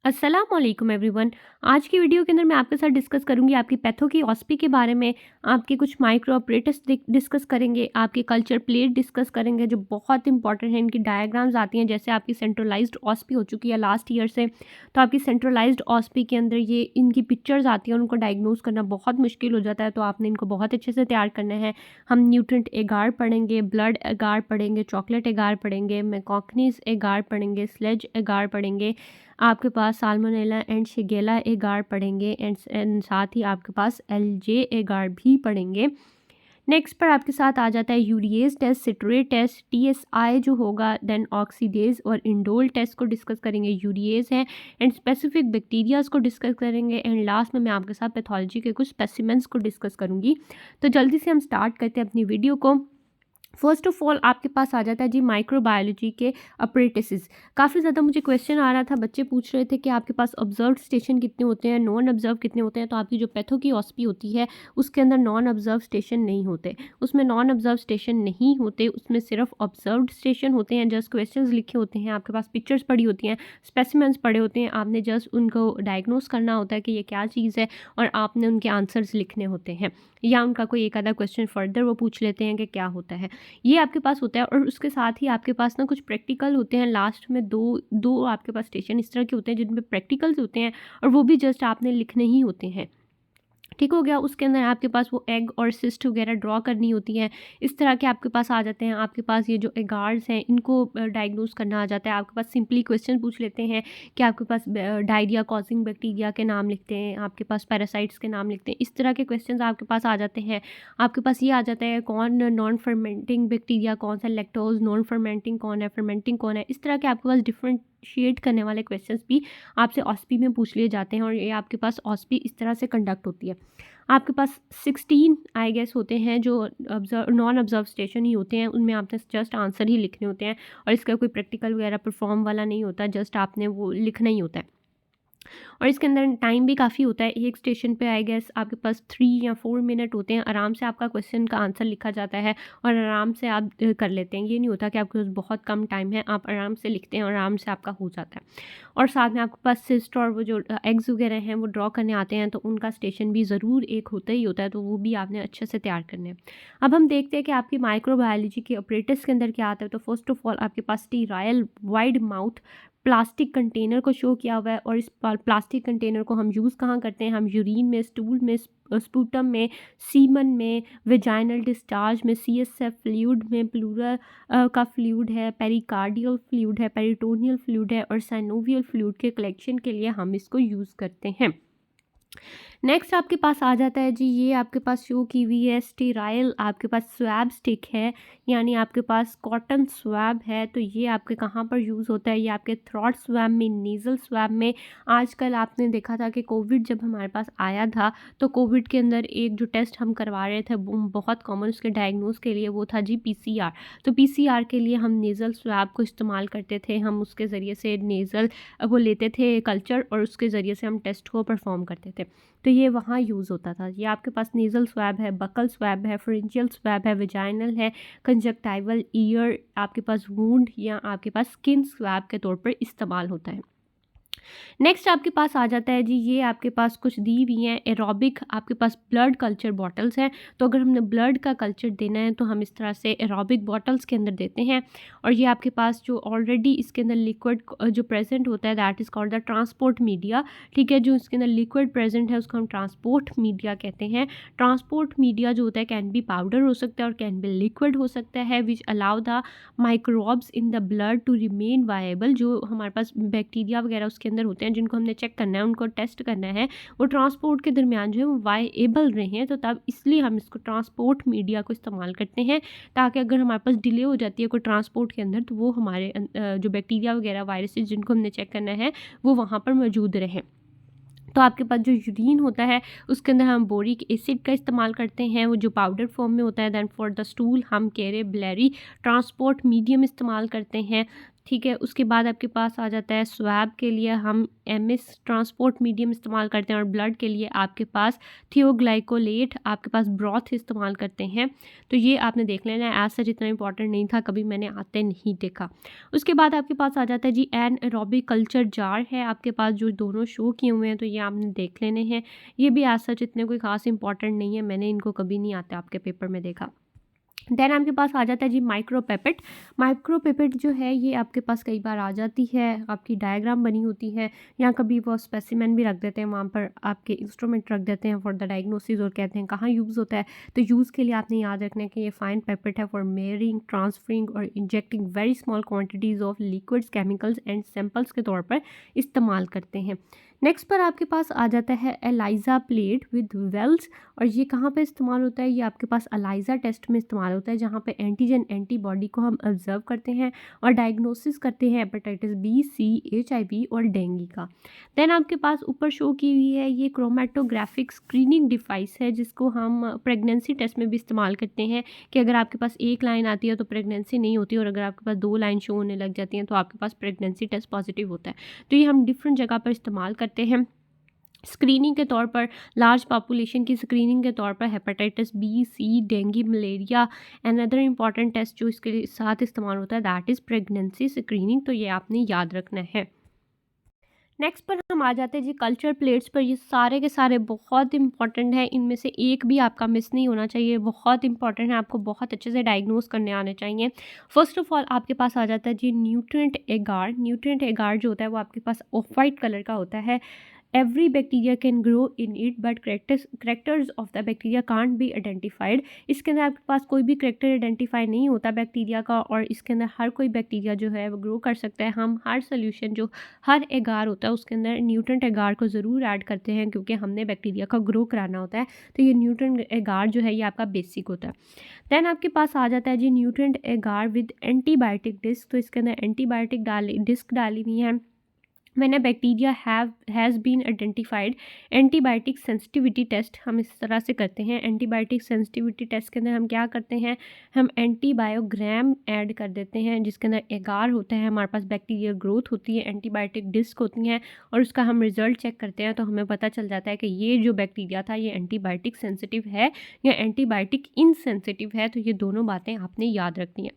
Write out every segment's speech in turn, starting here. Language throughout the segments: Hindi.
अस्सलामुअलैकुम एवरीवन। आज की वीडियो के अंदर मैं आपके साथ डिस्कस करूंगी आपकी पैथो की ऑस्पी के बारे में। आपके कुछ माइक्रो ऑपरेटर्स डिस्कस करेंगे, आपके कल्चर प्लेट डिस्कस करेंगे जो बहुत इंपॉर्टेंट है। इनकी डायग्राम्स आती हैं, जैसे आपकी सेंट्रलाइज्ड ऑस्पी हो चुकी है लास्ट ईयर से, तो आपकी सेंट्रलाइज्ड ऑस्पी के अंदर ये इनकी पिक्चर्स आती हैं, उनको डायग्नोज करना बहुत मुश्किल हो जाता है, तो आपने इनको बहुत अच्छे से तैयार करना है। हम न्यूट्रेंट एगार पढ़ेंगे, ब्लड एगार पढ़ेंगे, चॉकलेट एगार पढ़ेंगे, मैकॉकनीज एगार पढ़ेंगे, स्लेज एगार पढ़ेंगे, आपके पास साल्मोनेला एंड शिगेला एगार पढ़ेंगे एंड साथ ही आपके पास एलजे एगार भी पढ़ेंगे। नेक्स्ट पर आपके साथ आ जाता है urease test, citrate test, TSI जो होगा, देन ऑक्सीडेज और इंडोल टेस्ट को डिस्कस करेंगे। यूरिएज हैं एंड स्पेसिफिक बैक्टीरियाज को डिस्कस करेंगे एंड लास्ट में मैं आपके साथ पैथोलॉजी के कुछ स्पेसिमेंट्स को डिस्कस करूँगी। तो जल्दी से हम स्टार्ट करते हैं अपनी वीडियो को। फर्स्ट ऑफ ऑल आपके पास आ जाता है जी माइक्रोबायोलॉजी के अप्रेंटिसेस। काफ़ी ज़्यादा मुझे क्वेश्चन आ रहा था, बच्चे पूछ रहे थे कि आपके पास ऑब्जर्व स्टेशन कितने होते हैं, नॉन ऑब्जर्व कितने होते हैं। तो आपकी जो पैथो की ऑस्पी होती है उसके अंदर नॉन ऑब्जर्व स्टेशन नहीं होते, उसमें नॉन ऑब्जर्व स्टेशन नहीं होते, उसमें सिर्फ ऑब्जर्व्ड स्टेशन होते हैं। जस्ट क्वेश्चंस लिखे होते हैं, आपके पास पिक्चर्स पड़ी होती हैं, स्पेसिमेंट्स पड़े होते हैं, आपने जस्ट उनको डायग्नोस करना होता है कि ये क्या चीज़ है और आपने उनके आंसर्स लिखने होते हैं, या उनका कोई एक आधा क्वेश्चन फर्दर वो पूछ लेते हैं कि क्या होता है। ये आपके पास होता है और उसके साथ ही आपके पास ना कुछ प्रैक्टिकल होते हैं। लास्ट में दो दो आपके पास स्टेशन इस तरह के होते हैं जिनमें प्रैक्टिकल्स होते हैं और वो भी जस्ट आपने लिखने ही होते हैं। ठीक हो गया। उसके अंदर आपके पास वो एग और सिस्ट वगैरह ड्रॉ करनी होती है। इस तरह के आपके पास आ जाते हैं। आपके पास ये जो एगार्स हैं इनको डायग्नोज करना आ जाता है। आपके पास सिंपली क्वेश्चन पूछ लेते हैं कि आपके पास डायरिया कॉजिंग बैक्टीरिया के नाम लिखते हैं, आपके पास पैरासाइट्स के नाम लिखते हैं। इस तरह के क्वेश्चन आपके पास आ जाते हैं। आपके पास ये आ जाता है कौन नॉन फर्मेंटिंग बैक्टीरिया कौन सा, लैक्टोज नॉन फर्मेंटिंग कौन है, फर्मेंटिंग कौन है। इस तरह के आपके पास डिफरेंशिएट करने वाले क्वेश्चंस भी आपसे ऑस्पी में पूछ लिए जाते हैं और ये आपके पास ऑस्पी इस तरह से कंडक्ट होती है। आपके पास 16 आई गेस होते हैं जो नॉन ऑब्जर्व स्टेशन ही होते हैं, उनमें आपने जस्ट आंसर ही लिखने होते हैं और इसका कोई प्रैक्टिकल वगैरह परफॉर्म वाला नहीं होता, जस्ट आपने वो लिखना ही होता है। और इसके अंदर टाइम भी काफ़ी होता है। एक स्टेशन पे आई गेस आपके पास 3 या 4 मिनट होते हैं, आराम से आपका क्वेश्चन का आंसर लिखा जाता है और आराम से आप कर लेते हैं। ये नहीं होता कि आपके पास बहुत कम टाइम है, आप आराम से लिखते हैं और आराम से आपका हो जाता है। और साथ में आपके पास सिस्ट और वो जो एग्स वगैरह हैं वो ड्रॉ करने आते हैं, तो उनका स्टेशन भी ज़रूर एक होता ही होता है, तो वो भी आपने अच्छे से तैयार करने हैं। अब हम देखते हैं कि आपकी माइक्रोबायोलॉजी के ऑपरेटर्स के अंदर क्या आता है। तो फर्स्ट ऑफ ऑल आपके पास sterile wide mouth plastic container को शो किया हुआ है और इस प्लास्टिक कंटेनर को हम यूज़ कहाँ करते हैं, हम यूरिन में, स्टूल में, स्पूटम में, सीमन में, वेजाइनल डिस्चार्ज में, सीएसएफ फ्लूइड में, प्लूरल का फ्लूइड है, पेरिकार्डियल फ्लूइड है, पेरिटोनियल फ्लूइड है और साइनोवियल फ्लूइड के कलेक्शन के लिए हम इसको यूज़ करते हैं। नेक्स्ट आपके पास आ जाता है जी, ये आपके पास शो की हुई है स्टीराइल आपके पास स्वैब स्टिक है, यानी आपके पास कॉटन स्वैब है। तो ये आपके कहाँ पर यूज़ होता है, ये आपके थ्रॉट स्वैब में, नेज़ल स्वैब में। आजकल आपने देखा था कि कोविड जब हमारे पास आया था तो कोविड के अंदर एक जो टेस्ट हम करवा रहे थे वो बहुत कॉमन उसके डायग्नोज के लिए वो था जी पीसीआर। तो पीसीआर के लिए हम नेज़ल स्वैब को इस्तेमाल करते थे, हम उसके ज़रिए से नेज़ल वो लेते थे कल्चर और उसके ज़रिए से हम टेस्ट को परफॉर्म करते थे, तो ये वहाँ यूज़ होता था। ये आपके पास नेज़ल स्वैब है, बकल स्वैब है, फ्रिंजियल स्वैब है, वेजाइनल है, कंजक्टाइवल, ईयर, आपके पास वूंड या आपके पास स्किन स्वैब के तौर पर इस्तेमाल होता है। नेक्स्ट आपके पास आ जाता है जी, ये आपके पास कुछ दी हुई हैं एरोबिक आपके पास ब्लड कल्चर बॉटल्स हैं। तो अगर हमने ब्लड का कल्चर देना है तो हम इस तरह से एरोबिक बॉटल्स के अंदर देते हैं और ये आपके पास जो ऑलरेडी इसके अंदर लिक्विड जो प्रेजेंट होता है that is called the transport media. ठीक है, जो इसके अंदर लिक्विड प्रेजेंट है उसको हम ट्रांसपोर्ट मीडिया कहते हैं। ट्रांसपोर्ट मीडिया जो होता है कैन बी पाउडर हो सकता है और कैन बी लिक्विड हो सकता है, which allow the microbes in the blood to remain viable. जो हमारे पास बैक्टीरिया वगैरह उसके अंदर होते हैं जिनको हमने चेक करना है, उनको टेस्ट करना है, वो ट्रांसपोर्ट के दरमियान जो है वो वायएबल रहे हैं, तो तब इसलिए हम इसको ट्रांसपोर्ट मीडिया को इस्तेमाल करते हैं, ताकि अगर हमारे पास डिले हो जाती है कोई ट्रांसपोर्ट के अंदर तो वो हमारे जो बैक्टीरिया वगैरह वायरसेस जिनको हमने चेक करना है वो वहाँ पर मौजूद रहें। तो आपके पास जो यूरिन होता है उसके अंदर हम बोरिक एसिड का इस्तेमाल करते हैं, वो जो पाउडर फॉर्म में होता है। दैन फॉर द स्टूल हम केरे ब्लैरी ट्रांसपोर्ट मीडियम इस्तेमाल करते हैं। ठीक है। उसके बाद आपके पास आ जाता है स्वैब के लिए हम एमएस ट्रांसपोर्ट मीडियम इस्तेमाल करते हैं, और ब्लड के लिए आपके पास थियोग्लाइकोलेट, आपके पास ब्रॉथ इस्तेमाल करते हैं। तो ये आपने देख लेना है, ऐसा जितना इंपॉर्टेंट नहीं था, कभी मैंने आते नहीं देखा। उसके बाद आपके पास आ जाता है जी एनारोबिक कल्चर जार है आपके पास, जो दोनों शो किए हुए हैं, तो ये आपने देख लेने हैं। ये भी ऐसा जितने कोई खास इंपॉर्टेंट नहीं है, मैंने इनको कभी नहीं आते आपके पेपर में देखा। देन आपके पास आ जाता है जी माइक्रोपेपेट। माइक्रोपेपेट जो है ये आपके पास कई बार आ जाती है, आपकी डायग्राम बनी होती है, या कभी वो स्पेसिमेन भी रख देते हैं, वहाँ पर आपके इंस्ट्रूमेंट रख देते हैं फॉर द डायग्नोसिस, और कहते हैं कहाँ यूज़ होता है। तो यूज़ के लिए आपने याद रखना है कि ये फाइन पेपेट है फॉर मेयरिंग, ट्रांसफरिंग और injecting very small quantities of liquids, chemicals and samples के तौर पर इस्तेमाल करते हैं। नेक्स्ट पर आपके पास आ जाता है एलाइजा प्लेट विद वेल्स, और ये कहाँ पे इस्तेमाल होता है, ये आपके पास एलाइजा टेस्ट में इस्तेमाल होता है, जहाँ पे एंटीजन एंटीबॉडी को हम ऑब्जर्व करते हैं और डायग्नोसिस करते हैं हेपेटाइटिस बी, सी, HIV और डेंगू का। देन आपके पास ऊपर शो की हुई है ये क्रोमेटोग्राफिक स्क्रीनिंग डिवाइस है, जिसको हम प्रेगनेंसी टेस्ट में भी इस्तेमाल करते हैं, कि अगर आपके पास एक लाइन आती है तो प्रेगनेंसी नहीं होती, और अगर आपके पास 2 लाइन शो होने लग जाती हैं तो आपके पास प्रेगनेंसी टेस्ट पॉजिटिव होता है। तो ये हम डिफरेंट जगह पर इस्तेमाल करते हैं स्क्रीनिंग के तौर पर, लार्ज पॉपुलेशन की स्क्रीनिंग के तौर पर, hepatitis B, C, dengue, malaria and other important test जो इसके साथ इस्तेमाल होता है, दैट इज़ प्रेगनेंसी स्क्रीनिंग। तो ये आपने याद रखना है। नेक्स्ट पर हम आ जाते हैं जी कल्चर प्लेट्स पर। ये सारे के सारे बहुत इंपॉर्टेंट हैं, इनमें से एक भी आपका मिस नहीं होना चाहिए, बहुत इंपॉर्टेंट है, आपको बहुत अच्छे से डायग्नोस करने आने चाहिए। फर्स्ट ऑफ ऑल आपके पास आ जाता है जी न्यूट्रिएंट एगार। न्यूट्रिएंट एगार जो होता है वो आपके पास ऑफ वाइट कलर का होता है। Every bacteria can grow in it, but characters of the bacteria can't be identified. इसके अंदर आपके पास कोई भी करेक्टर आइडेंटिफाई नहीं होता बैक्टीरिया का, और इसके अंदर हर कोई बैक्टीरिया जो है वो ग्रो कर सकता है। हम हर सोल्यूशन जो हर एगार होता है उसके अंदर न्यूट्रिएंट एगार को ज़रूर ऐड करते हैं, क्योंकि हमने बैक्टीरिया का ग्रो कराना होता है। तो ये न्यूट्रिएंट एगार जो है ये आपका बेसिक होता है। देन आपके पास आ जाता है जी nutrient agar with antibiotic disc. तो इसके अंदर एंटीबायोटिक डिस्क डाली हुई है। मैंने bacteria has been identified. Antibiotic sensitivity test हम इस तरह से करते हैं। एंटीबायोटिक सेंसिटिविटी टेस्ट के अंदर हम क्या करते हैं, हम एंटीबायोग्राम ऐड कर देते हैं, जिसके अंदर एगार होता है, हमारे पास बैक्टीरियल ग्रोथ होती है, एंटीबायोटिक डिस्क होती हैं, और उसका हम रिजल्ट चेक करते हैं, तो हमें पता चल जाता है कि ये जो बैक्टीरिया था ये एंटीबायोटिक सेंसिटिव है या एंटीबायोटिक इनसेंसिटिव है। तो ये दोनों बातें आपने याद रखनी है।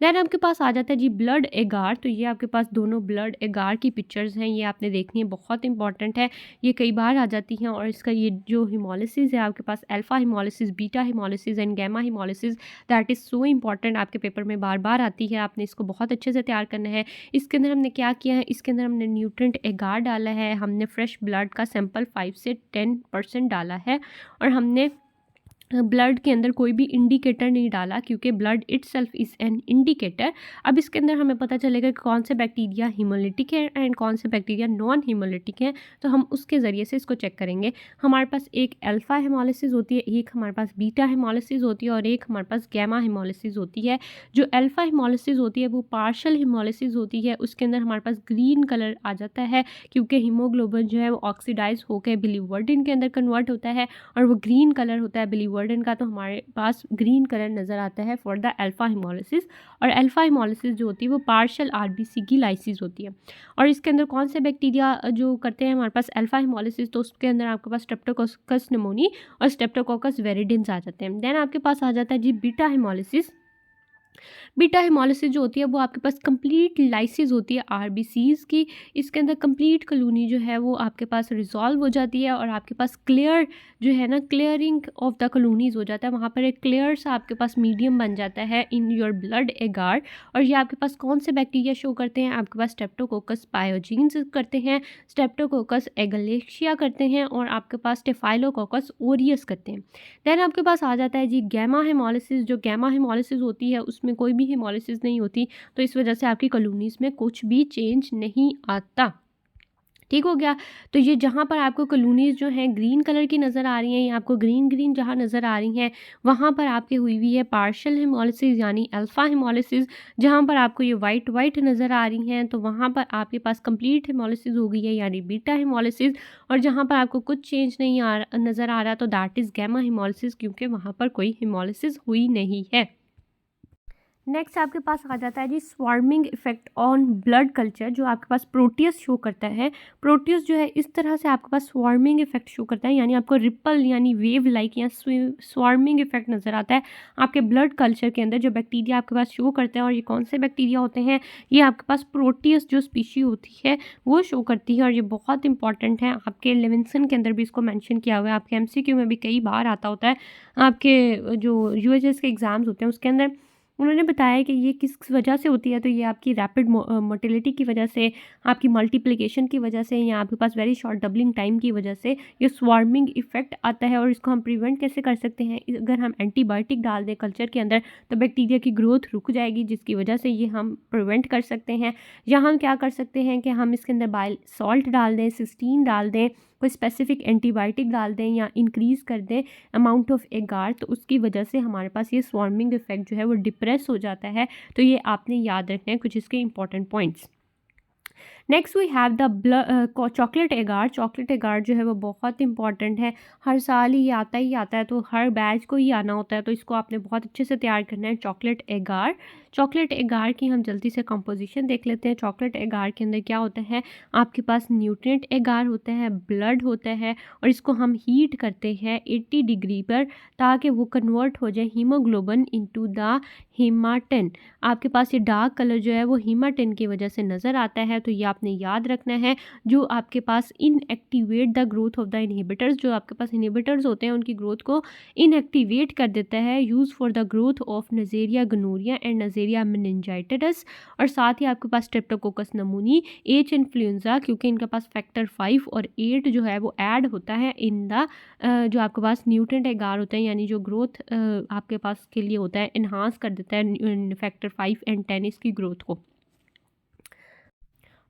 देन आपके पास आ जाता है जी ब्लड एगार। तो ये आपके पास दोनों ब्लड एगार की पिक्चर्स हैं, ये आपने देखनी है, बहुत इंपॉर्टेंट है, ये कई बार आ जाती हैं। और इसका ये जो हिमोलिसिस है आपके पास alpha haemolysis, beta haemolysis and gamma haemolysis, that is so important, आपके पेपर में बार बार आती है, आपने इसको बहुत अच्छे से तैयार करना है। इसके अंदर हमने क्या किया है, इसके अंदर हमने न्यूट्रिएंट एगार डाला है, हमने फ्रेश ब्लड का सैंपल 5 से 10% डाला है, और हमने ब्लड के अंदर कोई भी इंडिकेटर नहीं डाला, क्योंकि blood itself is an indicator. अब इसके अंदर हमें पता चलेगा कि कौन से बैक्टीरिया हिमोलिटिक है एंड कौन से बैक्टीरिया नॉन हिमोलिटिक हैं, तो हम उसके ज़रिए से इसको चेक करेंगे। हमारे पास एक अल्फ़ा हिमोलिसिस होती है, एक हमारे पास बीटा हिमोलिसिस होती है, और एक हमारे पास गैमा हिमोलिसिस होती है। जो अल्फ़ा हिमोलिसिस होती है वो पार्शियल हिमोलिसिस होती है, उसके अंदर हमारे पास ग्रीन कलर आ जाता है, क्योंकि हीमोग्लोबिन जो है वो ऑक्सीडाइज होकर बिलीवर्डिन के अंदर कन्वर्ट होता है, और वो ग्रीन कलर होता है बिलीवर्डिन का, तो हमारे पास ग्रीन कलर नज़र आता है फॉर द अल्फा हिमोलिसिस। और अल्फा हिमोलिसिस जो होती है वो पार्शियल RBC की लाइसिस होती है। और इसके अंदर कौन से बैक्टीरिया जो करते हैं हमारे पास अल्फा हिमोलिसिस, तो उसके अंदर आपके पास स्ट्रेप्टोकोकस निमोनी और स्ट्रेप्टोकोकस वेरिडेंस आ जाते हैं। देन आपके पास आ जाता है जी बीटा हिमोलिसिस। बीटा हिमोलिसिस जो होती है वो आपके पास कंप्लीट लाइसिस होती है RBCs की। इसके अंदर कंप्लीट कॉलोनी जो है वो आपके पास रिजॉल्व हो जाती है, और आपके पास क्लियर जो है ना, क्लियरिंग ऑफ द कॉलोनीज हो जाता है, वहाँ पर एक क्लियर सा आपके पास मीडियम बन जाता है इन योर ब्लड एगार। और ये आपके पास कौन से बैक्टीरिया शो करते हैं, आपके पास स्ट्रेप्टोकोकस पायोजीन्स करते हैं, स्ट्रेप्टोकोकस एगलेशिया करते हैं, और आपके पास स्टेफाइलोकोकस ओरियस करते हैं। देन आपके पास आ जाता है जी गैमा हिमोलिसिस। जो गैमा हिमोलिसिस होती है उसमें कोई भी हिमोलिसिस नहीं होती, तो इस वजह से आपकी कॉलोनीज में कुछ भी चेंज नहीं आता। ठीक हो गया। तो ये जहाँ पर आपको कॉलोनीज जो हैं ग्रीन कलर की नज़र आ रही हैं, या आपको ग्रीन ग्रीन जहाँ नज़र आ रही हैं, वहाँ पर आपकी हुई हुई है पार्शियल हिमोलिसिस यानी अल्फ़ा हिमोलिसिस। जहाँ पर आपको ये वाइट वाइट नज़र आ रही हैं, तो वहाँ पर आपके पास कंप्लीट हिमोलिसिस हो गई है यानी बीटा हिमोलिसिस। और जहाँ पर आपको कुछ चेंज नहीं नज़र आ रहा, तो दैट इज़ गैमा हिमोलिसिस, क्योंकि वहाँ पर कोई हिमोलिसिस हुई नहीं है। नेक्स्ट आपके पास आ जाता है जी swarming effect on blood culture, जो आपके पास प्रोटियस शो करता है। प्रोटियस जो है इस तरह से आपके पास स्वार्मिंग इफेक्ट शो करता है, यानी आपको रिपल यानी वेव लाइक या स्वार्मिंग इफेक्ट नज़र आता है आपके ब्लड कल्चर के अंदर, जो बैक्टीरिया आपके पास शो करते हैं। और ये कौन से बैक्टीरिया होते हैं, ये आपके पास प्रोटियस जो स्पीशी होती है वो शो करती है। और ये बहुत इंपॉर्टेंट है, आपके लेविंसन के अंदर भी इसको मैंशन किया हुआ है, आपके MCQ में भी कई बार आता होता है। आपके जो UHS के एग्ज़ाम्स होते हैं उसके अंदर उन्होंने बताया कि ये किस वजह से होती है, तो ये आपकी रैपिड मोटिलिटी की वजह से, आपकी मल्टीप्लिकेशन की वजह से, या आपके पास वेरी शॉर्ट डबलिंग टाइम की वजह से ये स्वार्मिंग इफेक्ट आता है। और इसको हम प्रिवेंट कैसे कर सकते हैं, अगर हम एंटीबायोटिक डाल दें कल्चर के अंदर तो बैक्टीरिया की ग्रोथ रुक जाएगी, जिसकी वजह से ये हम प्रिवेंट कर सकते हैं। या हम क्या कर सकते हैं कि हम इसके अंदर बाइल सॉल्ट डाल दें, सिस्टीन डाल दें, कोई स्पेसिफिक एंटीबायोटिक डाल दें या इंक्रीज़ कर दें अमाउंट ऑफ एगार, तो उसकी वजह से हमारे पास ये स्वार्मिंग इफेक्ट जो है वो डिप्रेस हो जाता है। तो ये आपने याद रखना है कुछ इसके important points. Next we have the chocolate agar. Chocolate agar जो है वो बहुत इंपॉर्टेंट है, हर साल ही आता है, तो हर बैच को ही आना होता है, तो इसको आपने बहुत अच्छे से तैयार करना है। चॉकलेट एगार, चॉकलेट एगार की हम जल्दी से कंपोजिशन देख लेते हैं। चॉकलेट एगार के अंदर क्या होता है, आपके पास न्यूट्रिएंट एगार होता है, ब्लड होता है, और इसको हम हीट करते हैं 80 डिग्री पर, ताकि वो कन्वर्ट हो जाए हीमोग्लोबिन इनटू द हीमाटिन। आपके पास ये डार्क कलर जो है वो हीमाटिन की वजह से नज़र आता है, तो ये आपने याद रखना है। जो आपके पास inactivate the growth of the inhibitors, जो आपके पास इनहिबिटर्स होते हैं उनकी ग्रोथ को इनएक्टिवेट कर देता है, use for the growth of Neisseria gonorrhoeae and Neisseria meningitidis. और साथ ही आपके पास स्ट्रेप्टोकोकस नमूनी, एच इन्फ्लुएंजा, क्योंकि इनके पास फैक्टर 5 और 8 जो है वो ऐड होता है इन द जो आपके पास न्यूट्रिएंट एगार होते हैं, यानी जो ग्रोथ आपके पास के लिए होता है, इन्हांस कर देता है फैक्टर 5 एंड 10 इसकी ग्रोथ को।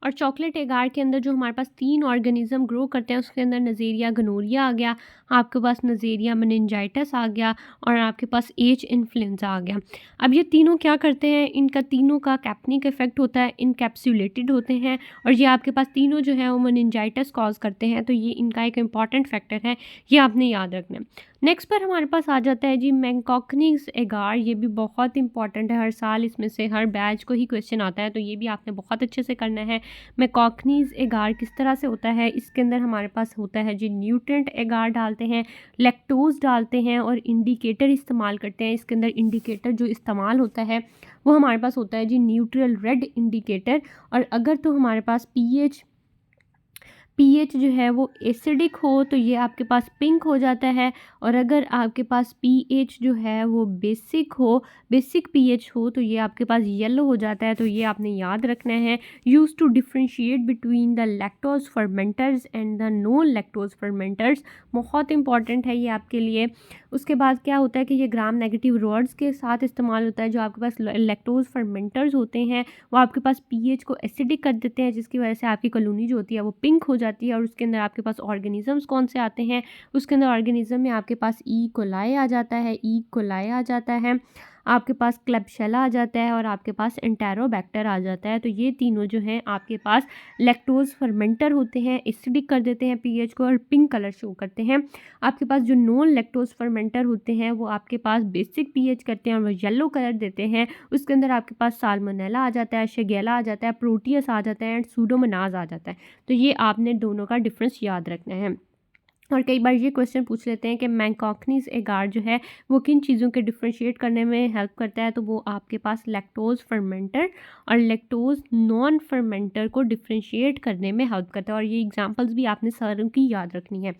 और चॉकलेट एगार के अंदर जो हमारे पास 3 ऑर्गेनिज्म ग्रो करते हैं, उसके अंदर नज़ेरिया गनोरिया आ गया, आपके पास नज़ेरिया मेनिंजाइटिस आ गया, और आपके पास एच इन्फ्लुएंजा आ गया। अब ये तीनों क्या करते हैं, इनका तीनों का कैप्निक इफेक्ट होता है, इनकैप्सुलेटेड होते हैं, और ये आपके पास तीनों जो है वो मेनिंजाइटिस कॉज करते हैं। तो ये इनका एक इम्पॉर्टेंट फैक्टर है, ये आपने याद रखना है। नेक्स्ट पर हमारे पास आ जाता है जी मैंकॉकनीज एगार। ये भी बहुत इंपॉर्टेंट है, हर साल इसमें से हर बैच को ही क्वेश्चन आता है, तो ये भी आपने बहुत अच्छे से करना है। मैंकॉकनीज एगार किस तरह से होता है, इसके अंदर हमारे पास होता है जी न्यूट्रिएंट एगार डालते हैं, लैक्टोज डालते हैं, और इंडिकेटर इस्तेमाल करते हैं। इसके अंदर इंडिकेटर जो इस्तेमाल होता है वो हमारे पास होता है जी न्यूट्रल रेड इंडिकेटर। और अगर तो हमारे पास पीएच जो है वो एसिडिक हो तो ये आपके पास पिंक हो जाता है, और अगर आपके पास पीएच जो है वो बेसिक पीएच हो तो ये आपके पास येलो हो जाता है। तो ये आपने याद रखना है। Use to differentiate between the lactose fermenters and the non lactose fermenters, बहुत इंपॉर्टेंट है ये आपके लिए। उसके बाद क्या होता है कि ये ग्राम नेगेटिव रॉड्स के साथ इस्तेमाल होता है। जो आपके पास लैक्टोज फर्मेंटर्स होते हैं वो आपके पास पीएच को एसिडिक कर देते हैं, जिसकी वजह से आपकी कॉलोनी जो होती है वो पिंक हो जाती है। और उसके अंदर आपके पास ऑर्गेनिजम्स कौन से आते हैं, उसके अंदर ऑर्गेनिज्म में आपके पास ई कोलाई आ जाता है, आपके पास क्लेब्शेला आ जाता है, और आपके पास एंटेरोबैक्टर आ जाता है। तो ये तीनों जो हैं आपके पास लैक्टोज फर्मेंटर होते हैं, एसिडिक कर देते हैं पीएच को और पिंक कलर शो करते हैं। आपके पास जो नॉन लैक्टोज फर्मेंटर होते हैं वो आपके पास बेसिक पीएच करते हैं और वो येलो कलर देते हैं। उसके अंदर आपके पास साल्मोनेला आ जाता है, शिगेला आ जाता है, प्रोटियस आ जाता है, एंड सूडोमोनास आ जाता है। तो ये आपने दोनों का डिफरेंस याद रखना है। और कई बार ये क्वेश्चन पूछ लेते हैं कि मैंकॉकनीज एगार जो है वो किन चीज़ों के डिफ्रेंशिएट करने में हेल्प करता है, तो वो आपके पास लैक्टोज फर्मेंटर और लैक्टोज नॉन फर्मेंटर को डिफ्रेंशिएट करने में हेल्प करता है। और ये एग्जांपल्स भी आपने सारों की याद रखनी है।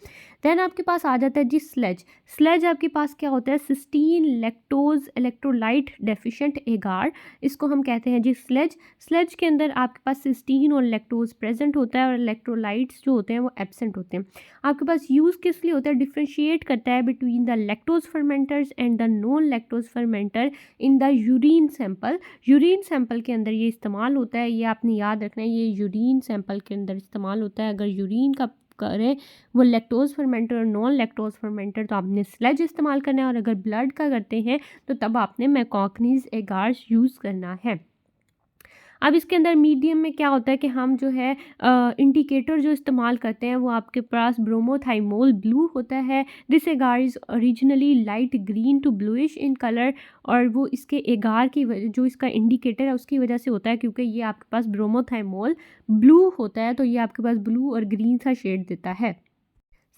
देन आपके पास आ जाता है जी स्लेज आपके पास क्या होता है, सिस्टीन लैक्टोज इलेक्ट्रोलाइट डेफिशिएंट एगार, इसको हम कहते हैं जी स्लेज के अंदर आपके पास सिस्टीन और लैक्टोज प्रेजेंट होता है और इलेक्ट्रोलाइट्स जो होते हैं वो एब्सेंट होते हैं। आपके पास यूज़ किस लिए होता है, डिफ्रेंशिएट करता है between the lactose fermenters and the non lactose fermenter in the urine sample के अंदर ये इस्तेमाल होता है। ये आपने याद रखना है, ये यूरिन सैंपल के अंदर इस्तेमाल होता है। अगर यूरिन का करें वो लैक्टोज फर्मेंटर और नॉन लैक्टोज फर्मेंटर तो आपने स्लेज इस्तेमाल करना है, और अगर ब्लड का करते हैं तो तब आपने मैंकॉकनीज एगार यूज़ करना है। अब इसके अंदर मीडियम में क्या होता है कि हम जो है इंडिकेटर जो इस्तेमाल करते हैं वो आपके पास ब्रोमोथाइमोल ब्लू होता है। This agar is originally light green to bluish in colour, और वो इसके एगार की वजह, जो इसका इंडिकेटर है उसकी वजह से होता है, क्योंकि ये आपके पास ब्रोमोथाइमोल ब्लू होता है, तो ये आपके पास ब्लू और ग्रीन सा शेड देता है।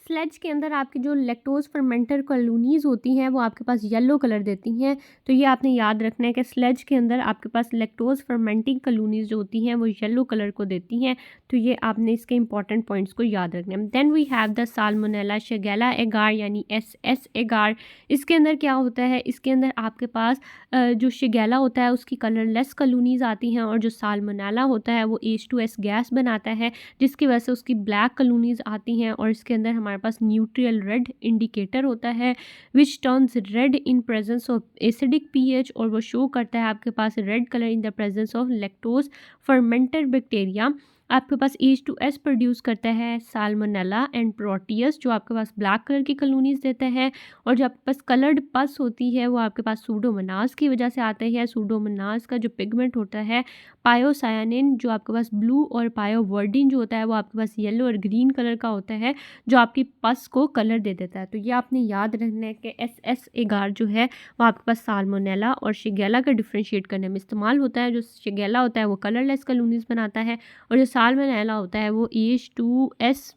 स्लेज के अंदर आपकी जो लैक्टोज फर्मेंटर कॉलोनीज़ होती हैं वो आपके पास येलो कलर देती हैं, तो ये आपने याद रखना है कि स्लेज के अंदर आपके पास लैक्टोज फर्मेंटिंग कॉलोनीज़ जो होती हैं वो येलो कलर को देती हैं, तो ये आपने इसके इंपॉर्टेंट पॉइंट्स को याद रखना है। Then we have the salmonella shigella agar यानी एस एगार। इसके अंदर क्या होता है, इसके अंदर आपके पास जो शिगेला होता है उसकी कलरलेस कॉलोनीज़ आती हैं, और जो साल्मोनेला होता है वो H2S गैस बनाता है, जिसकी वजह से उसकी ब्लैक कॉलोनीज़ आती हैं, और इसके अंदर हमारे पास न्यूट्रियल रेड इंडिकेटर होता है which turns red in presence of acidic pH, और वो शो करता है आपके पास red colour in the presence of lactose fermenter bacteria. आपके पास H2S प्रोड्यूस करता है साल्मोनेला एंड प्रोटियस, जो आपके पास ब्लैक कलर की कॉलोनीज़ देता है, और जो आपके पास कलर्ड पस होती है वो आपके पास सूडोमोनास की वजह से आता है। सूडोमोनास का जो पिगमेंट होता है पायोसायानिन, जो आपके पास ब्लू, और पायोवर्डिन जो होता है वो आपके पास येलो और ग्रीन कलर का होता है, जो आपकी पस को कलर दे देता है। तो ये आपने याद रखना है कि एस एगार जो है वो आपके पास साल्मोनेला और शिगेला का डिफ्रेंशिएट करने में इस्तेमाल होता है। जो शिगेला होता है वो कलरलेस कॉलोनीज़ बनाता है, और जो साल्मोनेला होता है वो H2S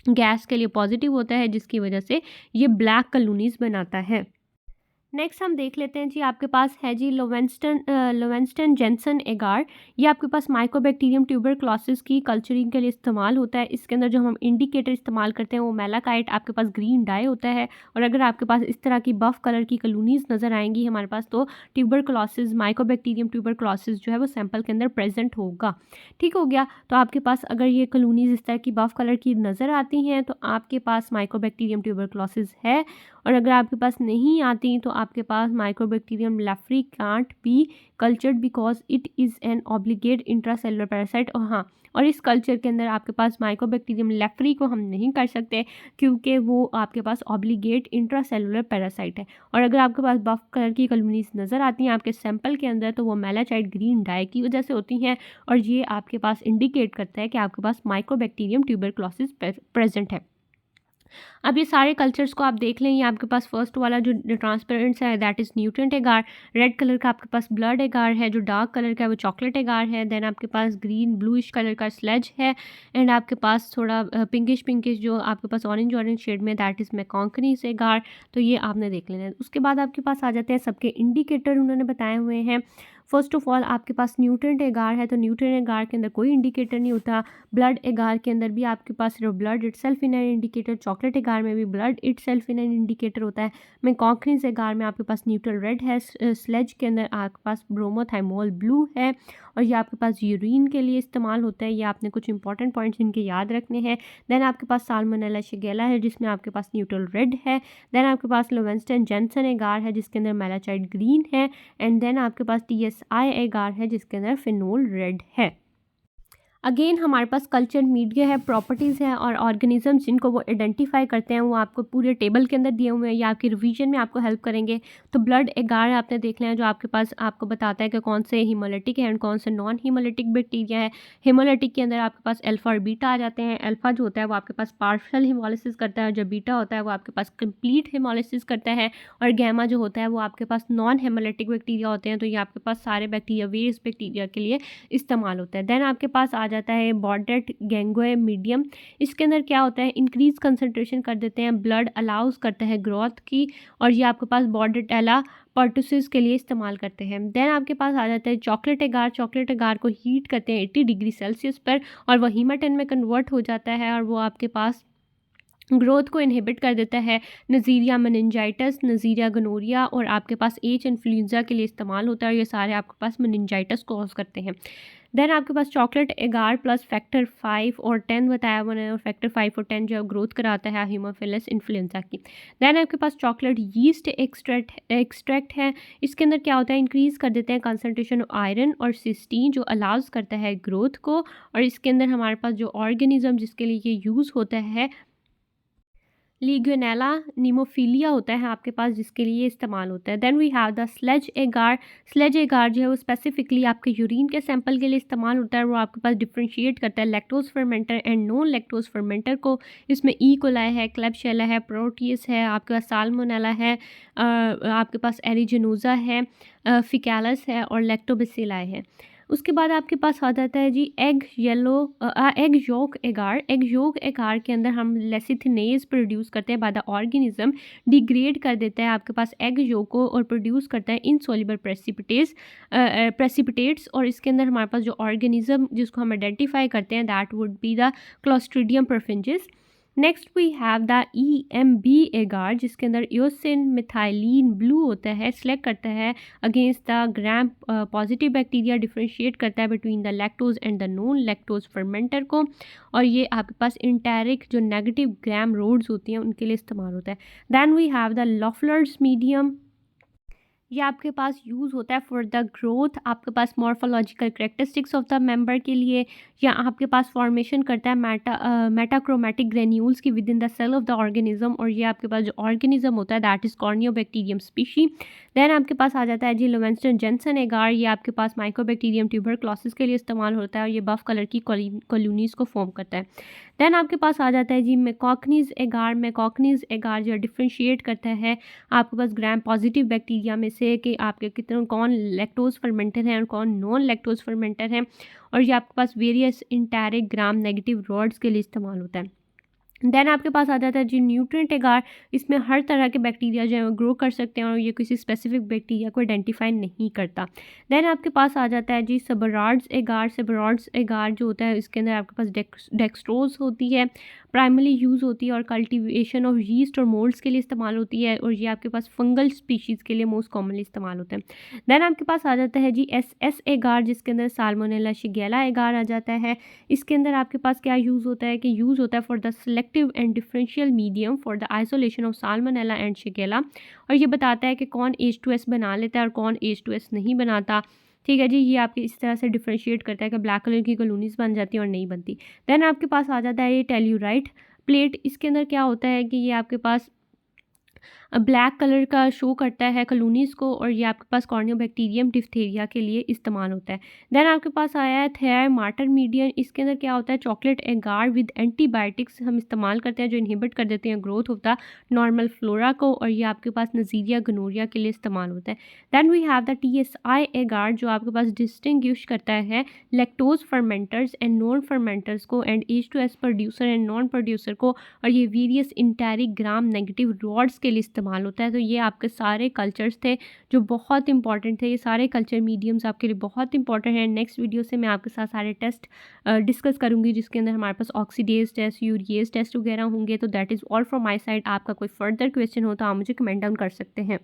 गैस के लिए पॉजिटिव होता है, जिसकी वजह से ये ब्लैक कॉलोनीज़ बनाता है। नेक्स्ट हम देख लेते हैं जी, आपके पास है जी लोवेंस्टन जेंसन एगार। ये आपके पास माइकोबैक्टीरियम ट्यूबरक्लोसिस की कल्चरिंग के लिए इस्तेमाल होता है। इसके अंदर जो हम इंडिकेटर इस्तेमाल करते हैं वो मेलाकाइट आपके पास ग्रीन डाई होता है, और अगर आपके पास इस तरह की बफ कलर की कॉलोनीज़ नज़र आएंगी हमारे पास, तो ट्यूबरक्लोसिस माइकोबैक्टीरियम ट्यूबरक्लोसिस जो है वो सैंपल के अंदर प्रेजेंट होगा। ठीक हो गया। तो आपके पास अगर ये कॉलोनीज़ इस तरह की बफ कलर की नज़र आती हैं तो आपके पास माइकोबैक्टीरियम ट्यूबरक्लोसिस है, और अगर आपके पास नहीं आती तो आपके पास Mycobacterium leprae can't be cultured because it is an obligate intracellular parasite. और हाँ, और इस कल्चर के अंदर आपके पास माइकोबैक्टीरियम लेफ्री को हम नहीं कर सकते, क्योंकि वो आपके पास ऑब्लिगेट इंट्रासेलुलर पैरासाइट है। और अगर आपके पास बफ कलर की कॉलोनीज़ नज़र आती हैं आपके सैंपल के अंदर, तो वो मेलाचाइट ग्रीन डाई की वजह से होती हैं, और ये आपके पास इंडिकेट करता है कि आपके पास माइकोबैक्टीरियम ट्यूबरक्लोसिस प्रेजेंट है। अब ये सारे कल्चर्स को आप देख लें। ये आपके पास फर्स्ट वाला जो ट्रांसपेरेंट है दैट इज़ न्यूट्रिएंट एगार। रेड कलर का आपके पास ब्लड एगार है, जो डार्क कलर का है वो चॉकलेट एगार है। देन आपके पास ग्रीन ब्लूइश कलर का स्लेज है, एंड आपके पास थोड़ा पिंकिश जो आपके पास ऑरेंज शेड में दैट इज़ मैकॉन्कनीज एगार। तो ये आपने देख लेना है। उसके बाद आपके पास आ जाते हैं सबके इंडिकेटर उन्होंने बताए हुए हैं। फर्स्ट ऑफ ऑल आपके पास न्यूट्रिएंट एगार है, तो न्यूट्रिएंट एगार के अंदर कोई इंडिकेटर नहीं होता। ब्लड एगार के अंदर भी आपके पास सिर्फ blood itself in an indicator, chocolate एगार में भी blood itself in an indicator होता है। मैकॉन्कनीज एगार में आपके पास न्यूट्रल रेड है। स्लेज के अंदर आपके पास ब्रोमोथाइमोल ब्लू है, और ये आपके पास यूरिन के लिए इस्तेमाल होता है। ये आपने कुछ इंपॉर्टेंट पॉइंट्स इनके याद रखने हैं। देन आपके पास साल्मोनेला शिगेला है जिसमें आपके पास न्यूट्रल रेड है। देन आपके पास लोवेंस्टन जेंसन एगार है जिसके अंदर मेलाचाइट ग्रीन है, एंड देन आपके पास TSI एगार है जिसके अंदर फिनोल रेड है। अगेन हमारे पास कल्चर मीडिया है, प्रॉपर्टीज़ हैं और ऑर्गेनिजम्स जिनको वो आइडेंटिफाई करते हैं, वो आपको पूरे टेबल के अंदर दिए हुए हैं या आपकी रिवीजन में आपको हेल्प करेंगे। तो ब्लड एगार आपने देख लिया है, जो आपके पास आपको बताता है कि कौन से हीमोलिटिक है एंड कौन से नॉन हीमोलिटिक बैक्टीरिया है। हीमोलिटिक के अंदर आपके पास अल्फा और बीटा आ जाते हैं। अल्फा जो होता है वो आपके पास पार्शियल हीमोलिसिस करता है, और जो बीटा होता है वो आपके पास कंप्लीट हीमोलिसिस करता है, और गैमा जो होता है वो आपके पास नॉन हीमोलिटिक बैक्टीरिया होते हैं। तो ये आपके पास सारे बैक्टीरिया वेरियस बैक्टीरिया के लिए इस्तेमाल होता है। देन आपके पास आ जाता है बॉर्डेट गैंगोए मीडियम। इसके अंदर क्या होता है, इंक्रीज कंसंट्रेशन कर देते हैं, ब्लड अलाउज करता है ग्रोथ की, और ये आपके पास बॉर्डेटेला पर्टुसिस के लिए इस्तेमाल करते हैं। देन आपके पास आ जाता है चॉकलेट एगार। चॉकलेट एगार को हीट करते हैं 80 डिग्री सेल्सियस पर, और वह हीमाटिन में कन्वर्ट हो जाता है, और वो आपके पास ग्रोथ को इनहिबिट कर देता है। नज़ीरिया मेनिंजाइटिस, नज़ीरिया गनोरिया, और आपके पास एच इन्फ्लुएंजा के लिए इस्तेमाल होता है, और ये सारे आपके पास मेनिंजाइटिस कॉज करते हैं। देन आपके पास चॉकलेट एगार प्लस फैक्टर 5 और 10 बताया हुआ है, और फैक्टर 5 और 10 जो ग्रोथ कराता है हीमोफिलस इन्फ्लुएंजा की। देन आपके पास चॉकलेट यीस्ट एक्सट्रैक्ट है। इसके अंदर क्या होता है, इंक्रीज़ कर देते हैं कंसनट्रेशन ऑफ आयरन और सिस्टीन, जो अलाउज करता है ग्रोथ को। और इसके अंदर हमारे पास जो ऑर्गेनिज्म जिसके लिए ये यूज़ होता है लीगोनेला निमोफिलिया होता है आपके पास, जिसके लिए इस्तेमाल होता है। Then we have the sledge agar. Sledge agar जो है वो स्पेसिफिकली आपके यूरिन के सैंपल के लिए इस्तेमाल होता है। वो आपके पास डिफ्रेंशिएट करता है lactose fermenter and non lactose fermenter को। इसमें ई कोलाई है, क्लेबशेला है, प्रोटियस है, आपके पास साल्मोनेला है, आपके पास एरिजिनोजा है, फिकैलस है और लैक्टोबैसिलाई है। उसके बाद आपके पास आ जाता है जी एग योक एगार। एग योक एगार के अंदर हम लेसिथिनेज प्रोड्यूस करते हैं बाय द ऑर्गेनिज्म, डिग्रेड कर देता है आपके पास एग योक को और प्रोड्यूस करता है इनसॉल्युबल प्रेसिपिटेट्स। और इसके अंदर हमारे पास जो ऑर्गेनिज्म जिसको हम आइडेंटिफाई करते हैं that would be the Clostridium perfringens. Next we have the EMB agar, जिसके अंदर ईओसिन मिथाइलिन ब्लू होता है, सेलेक्ट करता है against the gram positive bacteria, differentiate करता है between the lactose and the non lactose fermenter को। और ये आपके पास इंटेरिक जो नेगेटिव ग्राम रोड्स होती हैं उनके लिए इस्तेमाल होता है। Then we have the Loeffler's medium. ये आपके पास यूज़ होता है फॉर द ग्रोथ, आपके पास morphological characteristics of the member के लिए, या आपके पास फॉर्मेशन करता है मेटाक्रोमेटिक ग्रेन्यूल्स की within the cell of the organism. और ये आपके पास जो ऑर्गेनिज्म होता है that is Corynebacterium species. Then आपके पास आ जाता है जी लोवेंस्टन जेनसन एगार। ये आपके पास माइकोबैक्टीरियम ट्यूबरक्लोसिस के लिए इस्तेमाल होता है और ये बफ कलर की कॉलोनीज को फॉर्म करता है। देन आपके पास आ जाता है जी मैकॉकनीज एगार। मैकॉकनीज एगार जो डिफ्रेंशिएट करता है आपके पास ग्राम पॉजिटिव बैक्टीरिया में से कि आपके कितने कौन लैक्टोज फर्मेंटर हैं और कौन नॉन लैक्टोज फर्मेंटर हैं। और ये आपके पास various enteric gram negative rods के लिए इस्तेमाल होता है। देन आपके पास आ जाता है जी न्यूट्रिएंट एगार। इसमें हर तरह के बैक्टीरिया जो है वो ग्रो कर सकते हैं और ये किसी स्पेसिफिक बैक्टीरिया को आइडेंटिफाई नहीं करता। देन आपके पास आ जाता है जी सबरार्ड्स एगार। सबरार्ड्स एगार जो होता है इसके अंदर आपके पास डेक्सट्रोज होती है, प्राइमरी यूज़ होती है और कल्टीवेशन ऑफ यीस्ट और मोल्ड्स के लिए इस्तेमाल होती है। और ये आपके पास फंगल स्पीशीज़ के लिए मोस्ट कॉमनली इस्तेमाल होता है। देन आपके पास आ जाता है जी SS एगार, जिसके अंदर साल्मोनेला शिगेला एगार आ जाता है। इसके अंदर आपके पास क्या यूज़ होता है कि यूज़ होता है for the selective and differential medium for the isolation of salmonella and Shigella. और ये बताता है कि कौन H2S बना लेता है और कौन H2S नहीं बनाता। ठीक है जी, ये आपके इस तरह से डिफ्रेंशिएट करता है कि ब्लैक कलर की कॉलोनीज बन जाती है और नहीं बनती। देन आपके पास आ जाता है ये टेल्यूराइट प्लेट। इसके अंदर क्या होता है कि ये आपके पास ब्लैक कलर का शो करता है कॉलोनीज़ को और ये आपके पास कॉर्नियोबैक्टीरियम डिफ्थेरिया के लिए इस्तेमाल होता है। देन आपके पास आया है थेयर मार्टर मीडियम। इसके अंदर क्या होता है चॉकलेट एगार विद एंटीबायोटिक्स हम इस्तेमाल करते हैं जो इनहिबिट कर देते हैं growth of the normal flora को। और ये आपके पास नज़ीरिया गनोरिया के लिए इस्तेमाल होता है। Then we have the TSI agar जो आपके पास डिस्टिंग्विश करता है lactose fermenters and non fermenters को and H2S producer and non producer को। और ये various enteric gram negative rods के लिए इस्तेमाल होता है। तो ये आपके सारे कल्चर्स थे जो बहुत इंपॉर्टेंट थे। ये सारे कल्चर मीडियम्स आपके लिए बहुत इंपॉर्टेंट हैं। नेक्स्ट वीडियो से मैं आपके साथ सारे टेस्ट डिस्कस करूंगी जिसके अंदर हमारे पास ऑक्सीडेज टेस्ट, यूरिएज टेस्ट वगैरह होंगे। तो that is all from my side. आपका कोई फर्दर क्वेश्चन हो तो आप मुझे कमेंट डाउन कर सकते हैं।